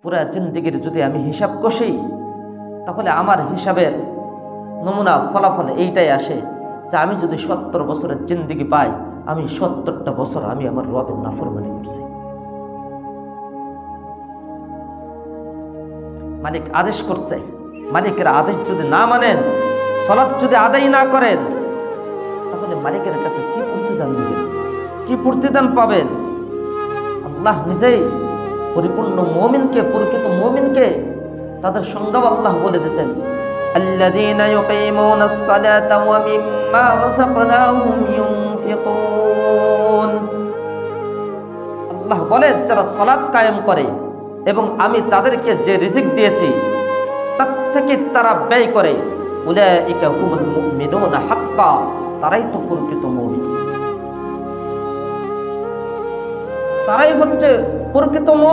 পুরা জিন্দেগির যদি আমি হিসাব কষি, তাহলে আমার হিসাবের নমুনা ফলাফল এইটাই আসে যে আমি যদি 70 বছরের জিন্দেগি পাই, আমি 70টা বছর আমি আমার রবের নাফরমানি করছি। মালিক আদেশ করছে, মালিকের আদেশ যদি না মানেন, সালাত যদি আদায় না করেন, তাহলে মালিকের কাছে কি প্রতিদান দিবেন, কি প্রতিদান পাবেন? আল্লাহ নিজেই পরিপূর্ণ মুমিনকে, প্রকৃত মুমিনকে তাদের সংজ্ঞা আল্লাহ বলে দিয়েছেন, আল্লাযীনা ইউকীমুনাস সালাতা ওয়া মিম্মা রাযাকনাহুম ইউনফিকুন। আল্লাহ বলেন, যারা সালাত কায়েম করে এবং আমি তাদেরকে যে রিজিক দিয়েছি তার থেকে তারা ব্যয় করে, উলাইকা হুমুল মুমিনুনা হাক্কা, তারাই তো প্রকৃত মুমিন, তারাই হচ্ছে প্রকৃত মুমিন।